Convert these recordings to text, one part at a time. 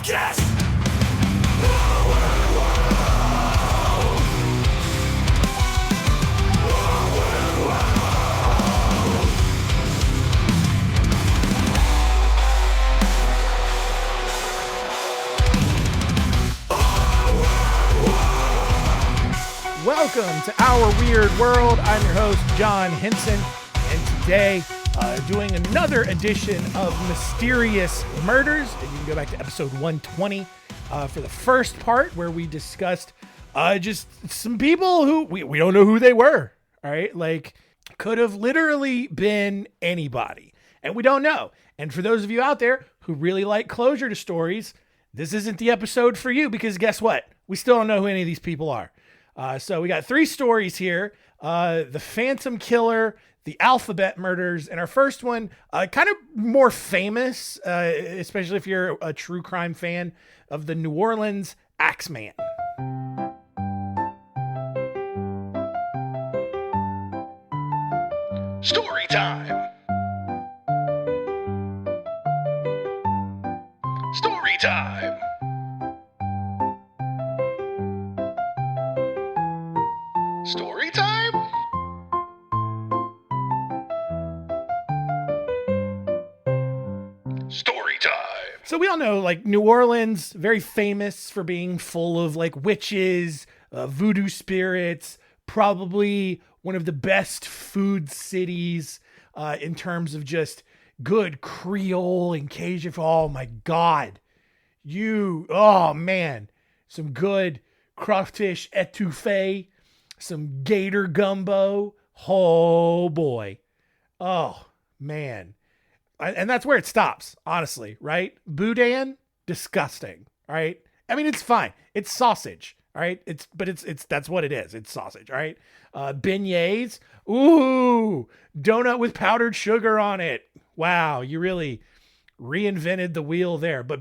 Podcast. Welcome to Our Weird World. I'm your host, John Henson, and today, doing another edition of Mysterious Murders. And you can go back to episode 120 for the first part where we discussed just some people who we don't know who they were. All right, like could have literally been anybody, and we don't know. And for those of you out there who really like closure to stories, this isn't the episode for you because guess what? We still don't know who any of these people are. So we got three stories here, the Phantom Killer, the Alphabet Murders, and our first one, kind of more famous, especially if you're a true crime fan of the New Orleans Axeman. Story time. Story time. Story time? Story time. So we all know, like, New Orleans, very famous for being full of, like, witches, voodoo spirits, probably one of the best food cities in terms of just good Creole and Cajun. Oh, my God. Oh, man. Some good crawfish etouffee. Some gator gumbo. Oh, boy. Oh, man. And that's where it stops, honestly, right? Boudin, disgusting, all right? I mean, it's fine. It's sausage, all right? It's that's what it is. It's sausage, all right? Beignets, ooh, donut with powdered sugar on it. Wow, you really reinvented the wheel there. But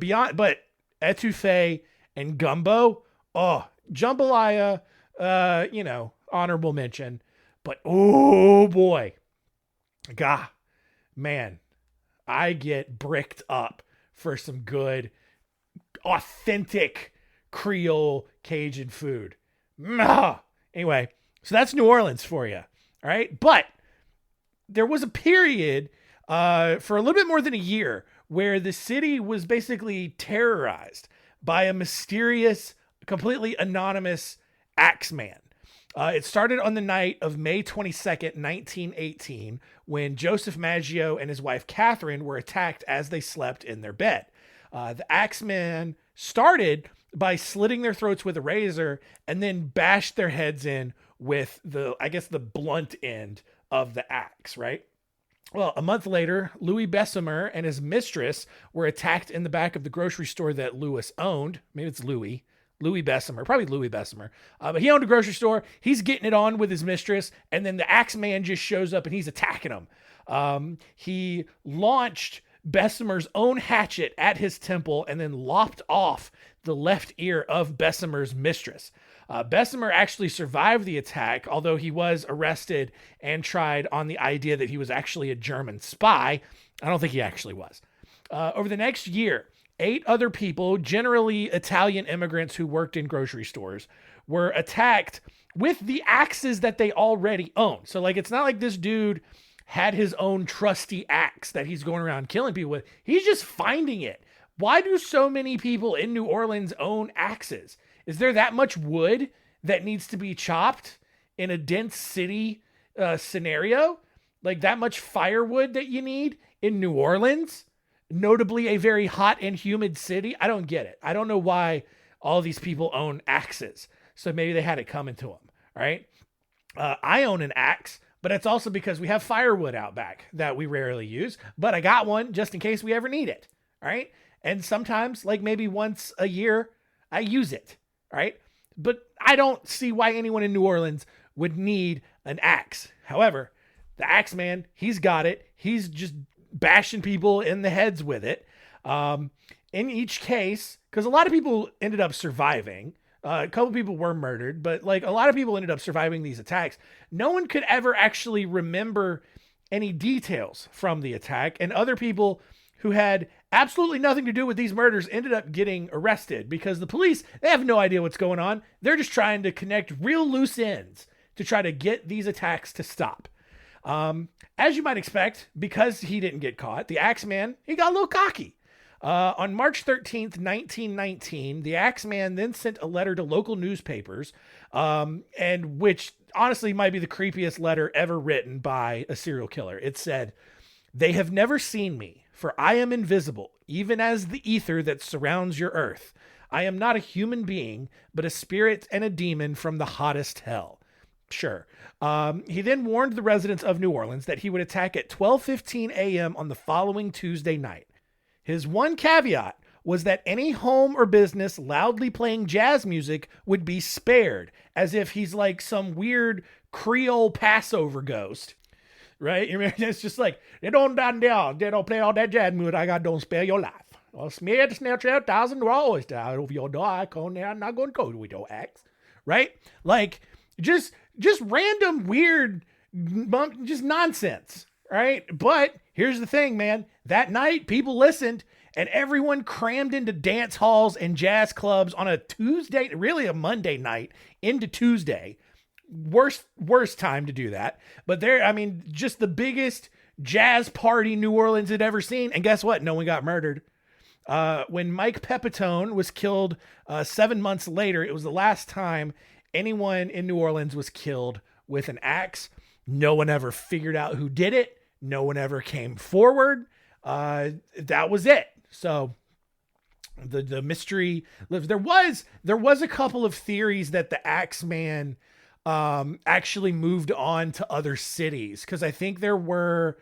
etouffee and gumbo, oh, jambalaya, honorable mention. But oh boy, God, man, I get bricked up for some good, authentic Creole Cajun food. Anyway, so that's New Orleans for you. All right. But there was a period for a little bit more than a year where the city was basically terrorized by a mysterious, completely anonymous Axeman. It started on the night of May 22nd, 1918, when Joseph Maggio and his wife Catherine were attacked as they slept in their bed. The Axeman started by slitting their throats with a razor and then bashed their heads in with the blunt end of the axe, right? Well, a month later, Louis Bessemer and his mistress were attacked in the back of the grocery store that Louis owned. Maybe it's Louis Bessemer, probably Louis Bessemer. But he owned a grocery store. He's getting it on with his mistress. And then the Axeman just shows up and he's attacking him. He launched Bessemer's own hatchet at his temple and then lopped off the left ear of Bessemer's mistress. Bessemer actually survived the attack, although he was arrested and tried on the idea that he was actually a German spy. I don't think he actually was. Over the next year, 8 other people, generally Italian immigrants who worked in grocery stores, were attacked with the axes that they already owned. So, like, it's not like this dude had his own trusty axe that he's going around killing people with. He's just finding it. Why do so many people in New Orleans own axes? Is there that much wood that needs to be chopped in a dense city scenario? Like that much firewood that you need in New Orleans? Notably a very hot and humid city. I don't get it. I don't know why all these people own axes. So maybe they had it coming to them. All right. I own an axe, but it's also because we have firewood out back that we rarely use, but I got one just in case we ever need it. All right. And sometimes, like maybe once a year, I use it. All right. But I don't see why anyone in New Orleans would need an axe. However, the Axeman, he's got it. He's just bashing people in the heads with it. In each case, because a lot of people ended up surviving. A couple people were murdered, but like a lot of people ended up surviving these attacks. No one could ever actually remember any details from the attack, and other people who had absolutely nothing to do with these murders ended up getting arrested because the police, they have no idea what's going on. They're just trying to connect real loose ends to try to get these attacks to stop. As you might expect, because he didn't get caught, the Axeman, he got a little cocky. On March 13th, 1919, the Axeman then sent a letter to local newspapers, and which honestly might be the creepiest letter ever written by a serial killer. It said, "They have never seen me, for I am invisible, even as the ether that surrounds your earth. I am not a human being, but a spirit and a demon from the hottest hell." Sure. He then warned the residents of New Orleans that he would attack at 12:15 a.m. on the following Tuesday night. His one caveat was that any home or business loudly playing jazz music would be spared, as if he's like some weird Creole Passover ghost. Right? It's just like, they don't play all that jazz music, I got don't spare your life. Or smear the snatch out $1,000 oyster out over your door. I come there, I'm not going to go with your axe. Right? Like, just random weird, just nonsense. Right? But here's the thing, man. That night, people listened, and everyone crammed into dance halls and jazz clubs on a Tuesday, really a Monday night into Tuesday. Worst time to do that. But just the biggest jazz party New Orleans had ever seen. And guess what? No one got murdered. When Mike Pepitone was killed 7 months later, it was the last time anyone in New Orleans was killed with an axe. No one ever figured out who did it. No one ever came forward. That was it. So the mystery lives. There was a couple of theories that the Axeman actually moved on to other cities, because I think there were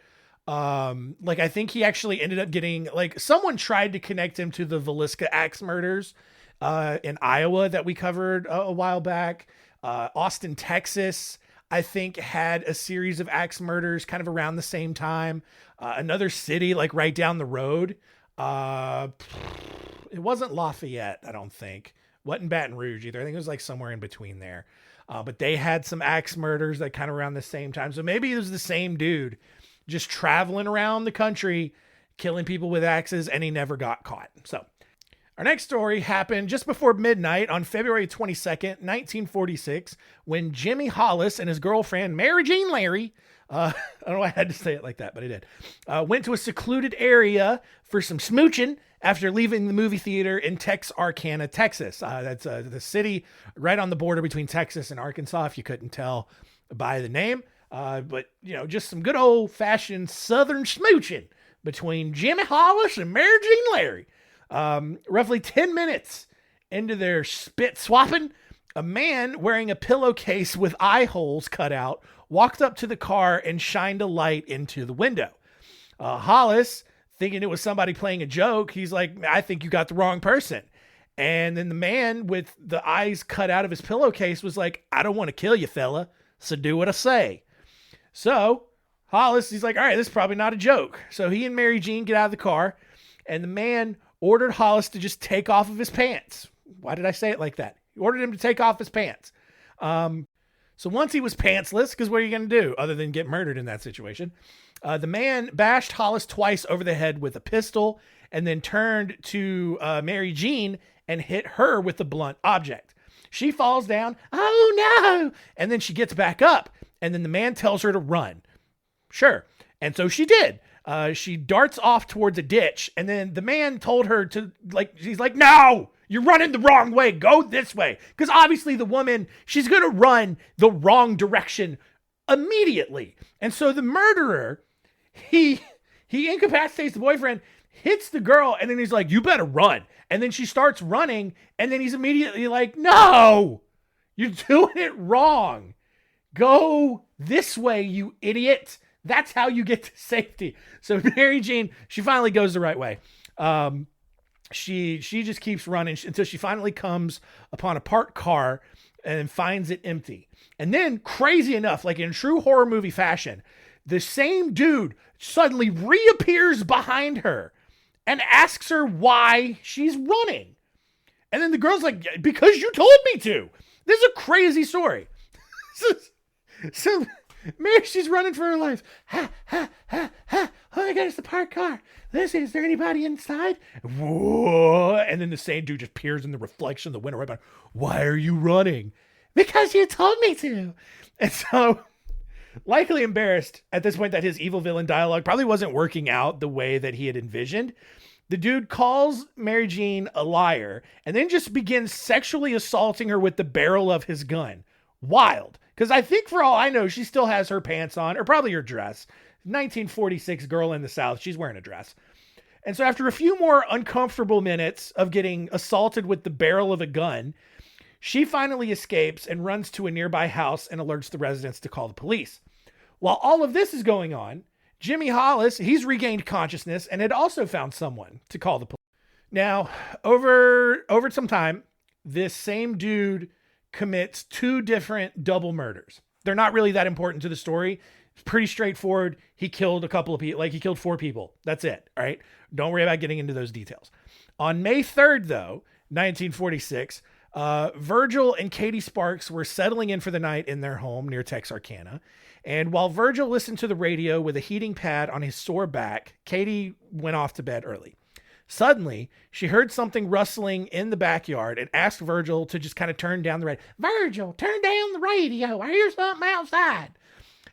I think he actually ended up getting, someone tried to connect him to the Villisca axe murders in Iowa that we covered a while back. Austin, Texas, I think, had a series of axe murders kind of around the same time. Another city right down the road, it wasn't Lafayette, I don't think. Wasn't Baton Rouge either. I think it was somewhere in between there. But they had some axe murders that kind of around the same time. So maybe it was the same dude just traveling around the country, killing people with axes, and he never got caught. So our next story happened just before midnight on February 22nd, 1946, when Jimmy Hollis and his girlfriend, Mary Jean Larry, I don't know why I had to say it like that, but I did, went to a secluded area for some smooching after leaving the movie theater in Texarkana, Texas. That's the city right on the border between Texas and Arkansas, if you couldn't tell by the name. But, just some good old-fashioned Southern smooching between Jimmy Hollis and Mary Jean Larry. Roughly 10 minutes into their spit swapping, a man wearing a pillowcase with eye holes cut out walked up to the car and shined a light into the window. Hollis, thinking it was somebody playing a joke, he's like, "I think you got the wrong person." And then the man with the eyes cut out of his pillowcase was like, "I don't want to kill you, fella, so do what I say." So Hollis, he's like, "All right, this is probably not a joke." So he and Mary Jean get out of the car, and the man ordered Hollis to just take off of his pants. Why did I say it like that? He ordered him to take off his pants. So once he was pantsless, because what are you going to do other than get murdered in that situation? The man bashed Hollis twice over the head with a pistol and then turned to Mary Jean and hit her with the blunt object. She falls down. "Oh no!" And then she gets back up, and then the man tells her to run. Sure. And so she did. She darts off towards a ditch, and then the man told her to, she's like, "No, you're running the wrong way. Go this way." Because obviously the woman, she's going to run the wrong direction immediately. And so the murderer, he incapacitates the boyfriend, hits the girl, and then he's like, "You better run." And then she starts running, and then he's immediately like, "No, you're doing it wrong. Go this way, you idiot. That's how you get to safety." So Mary Jean, she finally goes the right way. She just keeps running until she finally comes upon a parked car and finds it empty. And then, crazy enough, in true horror movie fashion, the same dude suddenly reappears behind her and asks her why she's running. And then the girl's like, "Because you told me to." This is a crazy story. So Mary, she's running for her life. Ha, ha, ha, ha. Oh my God, it's the parked car. Listen, is there anybody inside? Whoa. And then the same dude just peers in the reflection of the window right behind. Why are you running? Because you told me to. And so, likely embarrassed at this point that his evil villain dialogue probably wasn't working out the way that he had envisioned, the dude calls Mary Jean a liar and then just begins sexually assaulting her with the barrel of his gun. Wild. Because I think for all I know, she still has her pants on, or probably her dress. 1946 girl in the South. She's wearing a dress. And so after a few more uncomfortable minutes of getting assaulted with the barrel of a gun, she finally escapes and runs to a nearby house and alerts the residents to call the police. While all of this is going on, Jimmy Hollis, he's regained consciousness and had also found someone to call the police. Now, over some time, this same dude commits 2 different double murders. They're not really that important to the story. It's pretty straightforward. He killed a couple of people, like he killed 4 people. That's it. All right. Don't worry about getting into those details. On May 3rd, though, 1946, Virgil and Katie Sparks were settling in for the night in their home near Texarkana. And while Virgil listened to the radio with a heating pad on his sore back, Katie went off to bed early. Suddenly, she heard something rustling in the backyard and asked Virgil to just kind of turn down the radio. Virgil, turn down the radio. I hear something outside.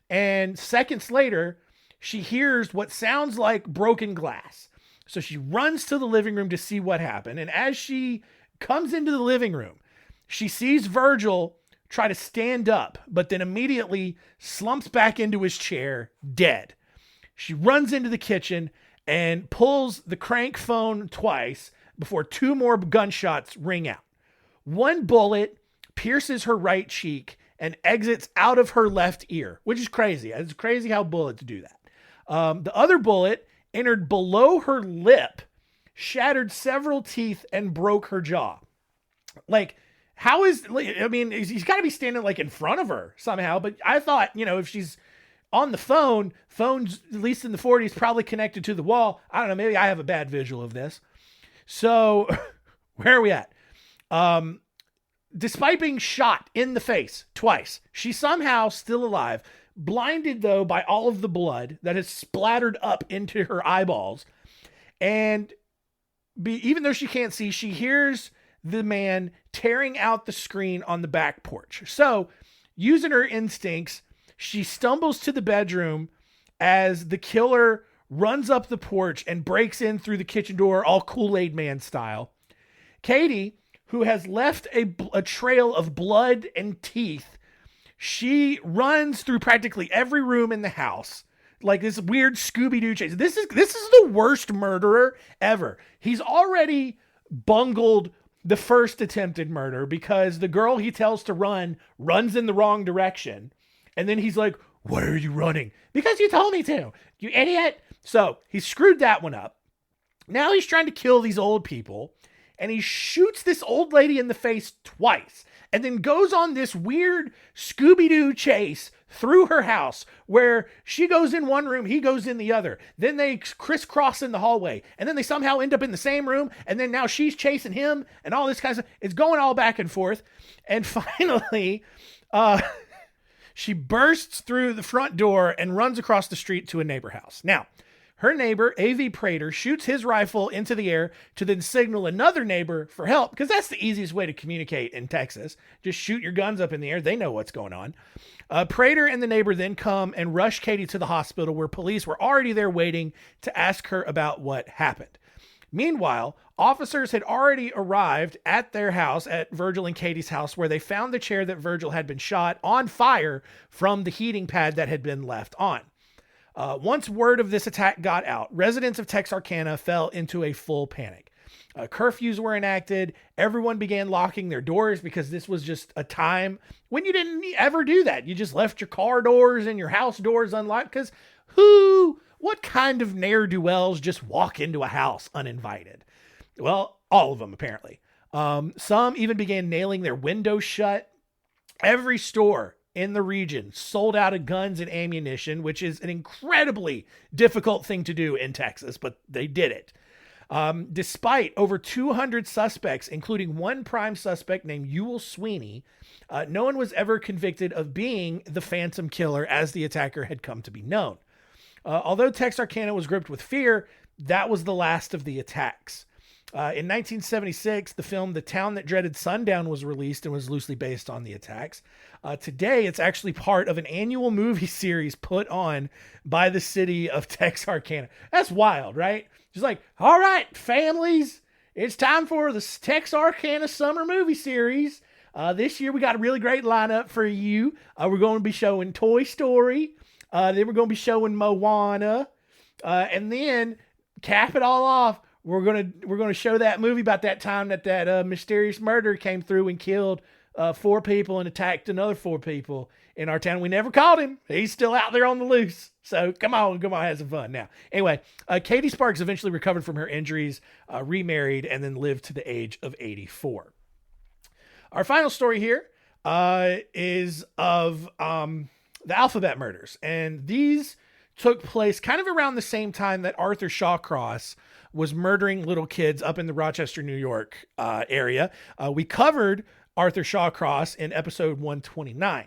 And seconds later, she hears what sounds like broken glass. So she runs to the living room to see what happened. And as she comes into the living room, she sees Virgil try to stand up, but then immediately slumps back into his chair, dead. She runs into the kitchen and pulls the crank phone twice before 2 more gunshots ring out. One bullet pierces her right cheek and exits out of her left ear, which is crazy. It's crazy how bullets do that. The other bullet entered below her lip, shattered several teeth, and broke her jaw. Like, how is, I mean, he's got to be standing like in front of her somehow, but I thought, if she's on the phones, at least in the 40s, probably connected to the wall. I don't know. Maybe I have a bad visual of this. So where are we at? Despite being shot in the face twice, she's somehow still alive, blinded though by all of the blood that has splattered up into her eyeballs. And even though she can't see, she hears the man tearing out the screen on the back porch. So using her instincts, she stumbles to the bedroom as the killer runs up the porch and breaks in through the kitchen door, all Kool-Aid Man style. Katie, who has left a trail of blood and teeth, she runs through practically every room in the house, like this weird Scooby-Doo chase. This is the worst murderer ever. He's already bungled the first attempted murder because the girl he tells to runs in the wrong direction. And then he's like, why are you running? Because you told me to, you idiot. So he screwed that one up. Now he's trying to kill these old people. And he shoots this old lady in the face twice. And then goes on this weird Scooby-Doo chase through her house where she goes in one room, he goes in the other. Then they crisscross in the hallway. And then they somehow end up in the same room. And then now she's chasing him and all this kind of stuff. It's going all back and forth. And finally, she bursts through the front door and runs across the street to a neighbor house. Now, her neighbor, A.V. Prater, shoots his rifle into the air to then signal another neighbor for help, because that's the easiest way to communicate in Texas. Just shoot your guns up in the air. They know what's going on. Prater and the neighbor then come and rush Katie to the hospital, where police were already there waiting to ask her about what happened. Meanwhile, officers had already arrived at their house, at Virgil and Katie's house, where they found the chair that Virgil had been shot on fire from the heating pad that had been left on. Once word of this attack got out, residents of Texarkana fell into a full panic. Curfews were enacted. Everyone began locking their doors because this was just a time when you didn't ever do that. You just left your car doors and your house doors unlocked, because what kind of ne'er-do-wells just walk into a house uninvited? Well, all of them, apparently. Some even began nailing their windows shut. Every store in the region sold out of guns and ammunition, which is an incredibly difficult thing to do in Texas, but they did it. Despite over 200 suspects, including one prime suspect named Ewell Sweeney, no one was ever convicted of being the Phantom Killer as the attacker had come to be known. Although Texarkana was gripped with fear, that was the last of the attacks. In 1976, the film The Town That Dreaded Sundown was released and was loosely based on the attacks. Today, it's actually part of an annual movie series put on by the city of Texarkana. That's wild, right? Just like, all right, families, it's time for the Texarkana Summer Movie Series. This year, we got a really great lineup for you. We're going to be showing Toy Story. Then we're going to be showing Moana. And then, cap it all off, we're gonna show that movie about that time that mysterious murderer came through and killed 4 people and attacked another 4 people in our town. We never caught him. He's still out there on the loose. So come on, have some fun now. Anyway, Katie Sparks eventually recovered from her injuries, remarried, and then lived to the age of 84. Our final story here is of the Alphabet murders, and these took place kind of around the same time that Arthur Shawcross was murdering little kids up in the Rochester, New York area. We covered Arthur Shawcross in episode 129.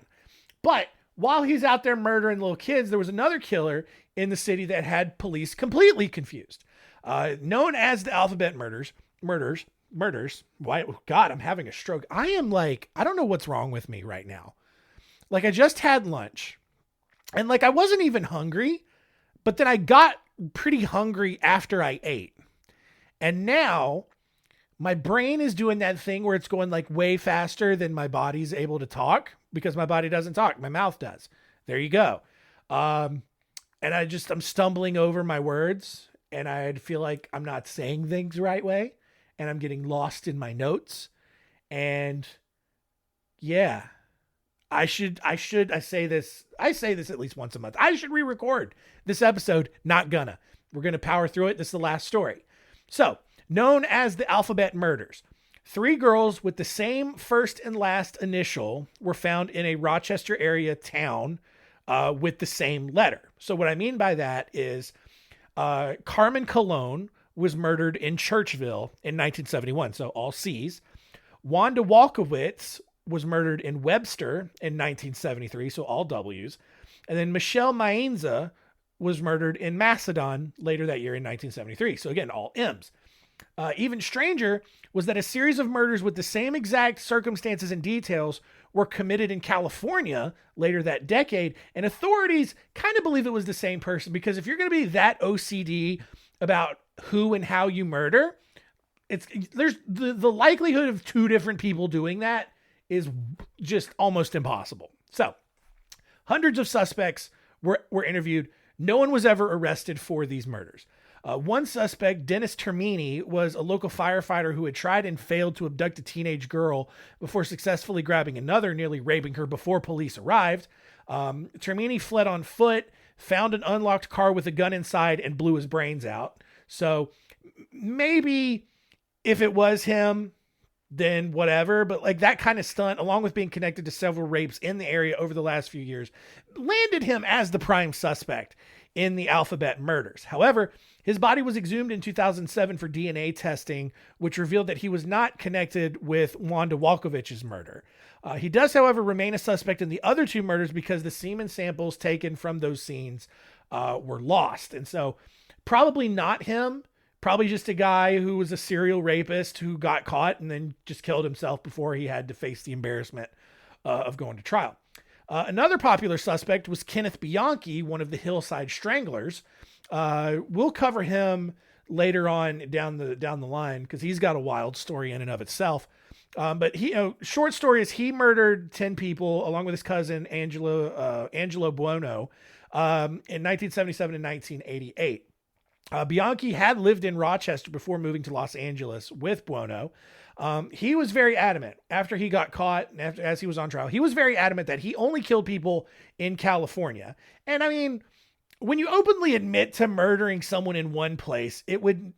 But while he's out there murdering little kids, there was another killer in the city that had police completely confused. Known as the Alphabet murders. Why? God, I'm having a stroke. I don't know what's wrong with me right now. Like, I just had lunch and like, I wasn't even hungry, but then I got pretty hungry after I ate. And now my brain is doing that thing where it's going like way faster than my body's able to talk, because my body doesn't talk. My mouth does. There you go. And I'm stumbling over my words, and I feel like I'm not saying things the right way, and I'm getting lost in my notes. And yeah, I say this at least once a month. I should re-record this episode. Not gonna. We're going to power through it. This is the last story. So, known as the Alphabet murders, 3 girls with the same first and last initial were found in a Rochester area town with the same letter. So what I mean by that is Carmen Colon was murdered in Churchville in 1971. So all C's. Wanda Walkowitz was murdered in Webster in 1973. So all W's. And then Michelle Mainza was murdered in Macedon later that year in 1973. So again, all M's. Even stranger was that a series of murders with the same exact circumstances and details were committed in California later that decade. And authorities kind of believe it was the same person, because if you're going to be that OCD about who and how you murder, there's the likelihood of 2 different people doing that is just almost impossible. So hundreds of suspects were interviewed. No one was ever arrested for these murders. One suspect, Dennis Termini, was a local firefighter who had tried and failed to abduct a teenage girl before successfully grabbing another, nearly raping her before police arrived. Termini fled on foot, found an unlocked car with a gun inside, and blew his brains out. So maybe if it was him, then whatever. But like, that kind of stunt, along with being connected to several rapes in the area over the last few years, landed him as the prime suspect in the Alphabet murders. However, his body was exhumed in 2007 for DNA testing, which revealed that he was not connected with Wanda Walkowicz's murder. He does, however, remain a suspect in the other 2 murders because the semen samples taken from those scenes were lost. And so probably not him, probably just a guy who was a serial rapist who got caught and then just killed himself before he had to face the embarrassment of going to trial. Another popular suspect was Kenneth Bianchi, one of the Hillside Stranglers. We'll cover him later on down the line, because he's got a wild story in and of itself. But short story is he murdered 10 people along with his cousin Angelo Buono in 1977 and 1988. Bianchi had lived in Rochester before moving to Los Angeles with Buono. He was very adamant after he got caught and as he was on trial. He was very adamant that he only killed people in California. And I mean, when you openly admit to murdering someone in one place, it wouldn't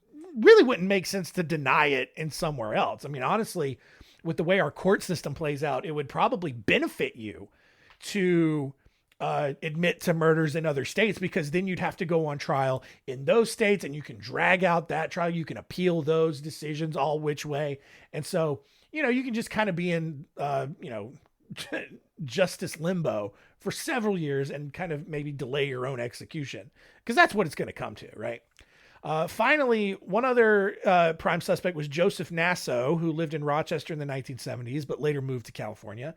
make sense to deny it in somewhere else. I mean, honestly, with the way our court system plays out, it would probably benefit you to admit to murders in other states, because then you'd have to go on trial in those states, and you can drag out that trial. You can appeal those decisions all which way. And so, you can just kind of be in, justice limbo for several years and kind of maybe delay your own execution, because that's what it's going to come to, right? Finally, one other prime suspect was Joseph Nasso, who lived in Rochester in the 1970s, but later moved to California.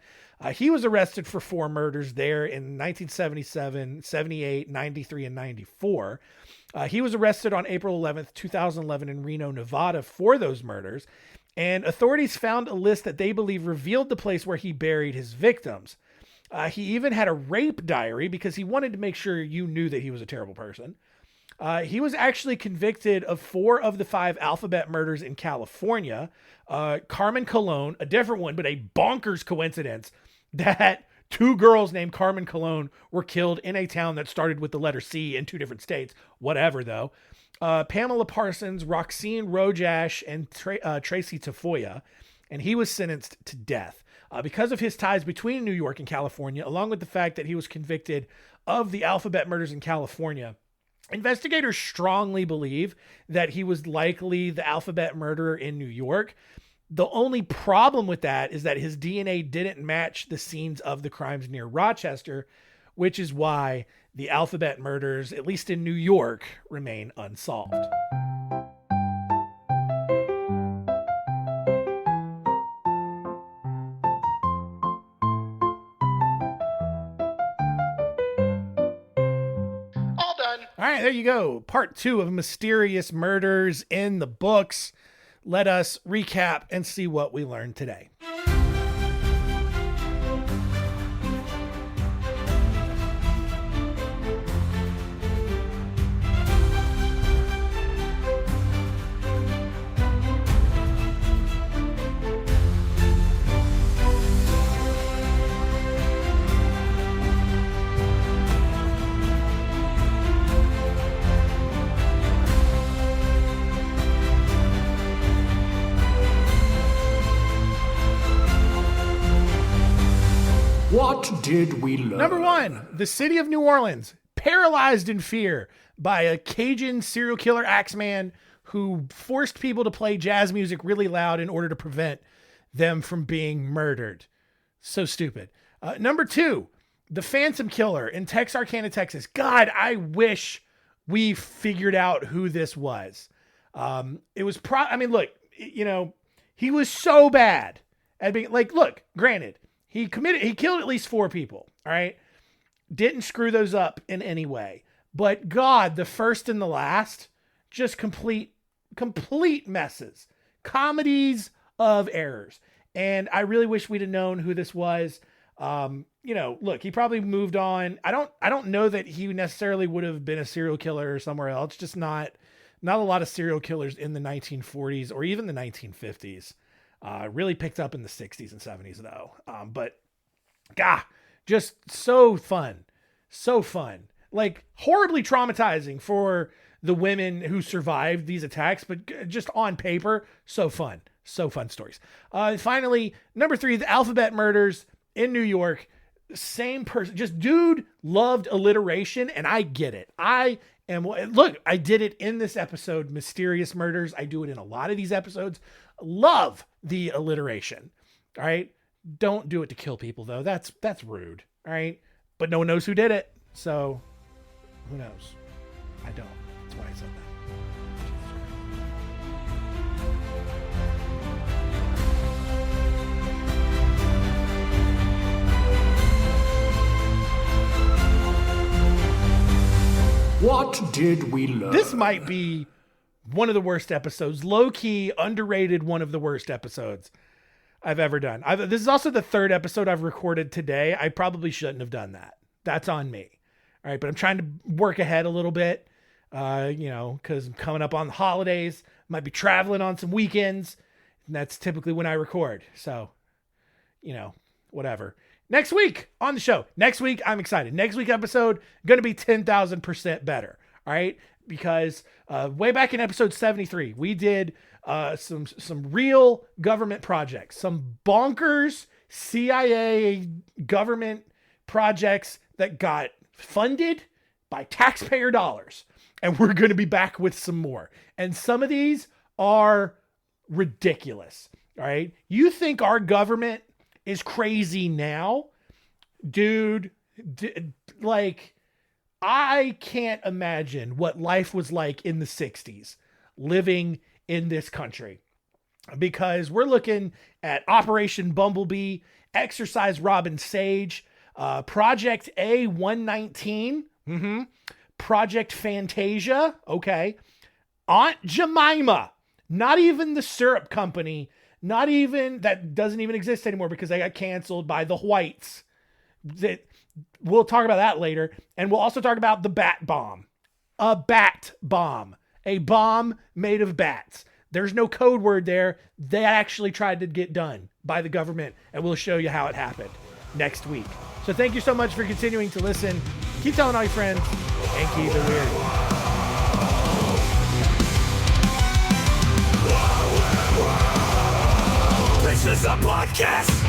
He was arrested for 4 murders there in 1977, 78, 93, and 94. He was arrested on April 11th, 2011 in Reno, Nevada for those murders. And authorities found a list that they believe revealed the place where he buried his victims. He even had a rape diary because he wanted to make sure you knew that he was a terrible person. He was actually convicted of 4 of the 5 alphabet murders in California. Carmen Colon, a different one, but a bonkers coincidence that 2 girls named Carmen Colon were killed in a town that started with the letter C in 2 different states. Whatever, though. Pamela Parsons, Roxine Rojash, and Tracy Tafoya, and he was sentenced to death. Because of his ties between New York and California, along with the fact that he was convicted of the alphabet murders in California, investigators strongly believe that he was likely the alphabet murderer in New York. The only problem with that is that his DNA didn't match the scenes of the crimes near Rochester, which is why the alphabet murders, at least in New York, remain unsolved. All right, there you go. Part 2 of Mysterious Murders in the Books. Let us recap and see what we learned today. What did we learn? Number 1, the city of New Orleans, paralyzed in fear by a Cajun serial killer Axeman who forced people to play jazz music really loud in order to prevent them from being murdered. So stupid. Number 2, the Phantom Killer in Texarkana, Texas. God, I wish we figured out who this was. It was look, he was so bad at being look, granted, he killed at least 4 people. All right. Didn't screw those up in any way, but God, the first and the last, just complete messes, comedies of errors. And I really wish we'd have known who this was. Look, he probably moved on. I don't know that he necessarily would have been a serial killer or somewhere else. Just not a lot of serial killers in the 1940s or even the 1950s. Really picked up in the 60s and 70s though. But just so fun. Like horribly traumatizing for the women who survived these attacks, but just on paper, so fun stories. Finally, number 3, the alphabet murders in New York. Same person, just dude loved alliteration, and I get it. I did it in this episode, Mysterious Murders. I do it in a lot of these episodes. Love the alliteration. All right. Don't do it to kill people though. That's rude. All right. But no one knows who did it. So who knows? I don't. That's why I said that. What did we learn? This might be one of the worst episodes, low-key, underrated, one of the worst episodes I've ever done. This is also the 3rd episode I've recorded today. I probably shouldn't have done that. That's on me. All right, but I'm trying to work ahead a little bit, because I'm coming up on the holidays. Might be traveling on some weekends, and that's typically when I record. So, whatever. Next week on the show. Next week, I'm excited. Next week episode, going to be 10,000% better. All right. Because way back in episode 73, we did some real government projects, some bonkers CIA government projects that got funded by taxpayer dollars. And we're going to be back with some more. And some of these are ridiculous. All right. You think our government is crazy now? Dude, like, I can't imagine what life was like in the 60s living in this country, because we're looking at Operation Bumblebee, Exercise Robin Sage, Project A119, Project Fantasia, okay, Aunt Jemima, not even the syrup company, not even, that doesn't even exist anymore because they got canceled by the whites. We'll talk about that later. And we'll also talk about the bat bomb. A bat bomb. A bomb made of bats. There's no code word there. They actually tried to get done by the government, and we'll show you how it happened next week. So thank you so much for continuing to listen. Keep telling all your friends, and keep it weird. This is a podcast